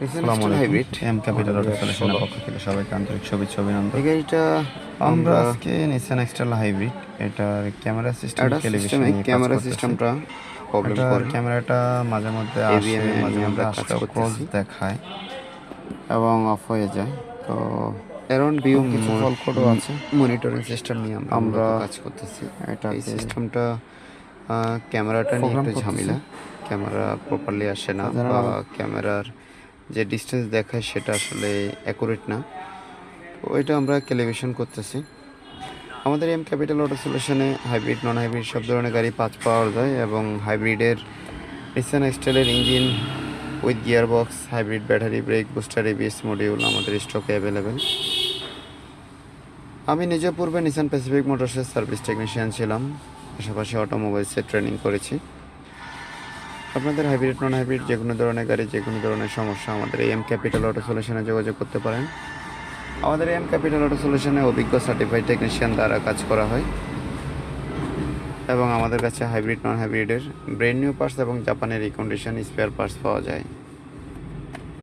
আসসালামু আলাইকুম। M capital auto সলিউশনের পক্ষ থেকে সবাইকে আন্তরিক শুভেচ্ছা অভিনন্দন। এই গাড়িটা আমরা আজকে নিসান এক্সট্রাল হাইব্রিড, এটার ক্যামেরা সিস্টেম টেলিভিশন নিয়ে কাজ ক্যামেরা করতেছি। সিস্টেমটা প্রবলেম এটার করে। ক্যামেরাটা মাঝে মধ্যে আসে, AVM মাঝে নিয়ে মধ্যে আমরা কাজ আসলেও ক্লোজ করতেছি দেখায় এবং অফ হয়ে যায়। তো অ্যারাউন্ড ভিউ কিছু ফল কোডও আছে। মনিটরিং সিস্টেম নিয়ে আমরা কাজ করতেছি। এই সিস্টেমটা ক্যামেরাটা নিয়ে একটু ঝামেলা। ক্যামেরা প্রপারলি আসে না, বা ক্যামেরার যে ডিস্টেন্স দেখায় সেটা আসলে অ্যাকুরেট না। তো ওইটা আমরা ক্যালিব্রেশন করতেছি। আমাদের এম ক্যাপিটাল অটো সলিউশনে হাইব্রিড, নন হাইব্রিড সব ধরনের গাড়ি পাওয়া যায়, এবং হাইব্রিডের নিসান এক্সটেলের engine with gear box, hybrid battery, brake booster, ABS module আমাদের স্টকে অ্যাভেলেবেল। আমি নিজে পূর্বে নিসান প্যাসিফিক মোটরসের সার্ভিস টেকনিশিয়ান ছিলাম, পাশাপাশি অটোমোবাইলসে ট্রেনিং করেছি। আপনাদের হাইব্রিড, নন হাইব্রিড যে কোনো ধরনের গাড়ি, যে কোনো ধরনের সমস্যা আমাদের এই এম ক্যাপিটাল অটো সলিউশনে যোগাযোগ করতে পারেন। আমাদের এম ক্যাপিটাল অটো সলিউশনে অভিজ্ঞ সার্টিফাইড টেকনিশিয়ান দ্বারা কাজ করা হয়, এবং আমাদের কাছে হাইব্রিড, নন হাইব্রিডের ব্র্যান্ড নিউ পার্টস এবং জাপানের রিকন্ডিশন স্পেয়ার পার্টস পাওয়া যায়।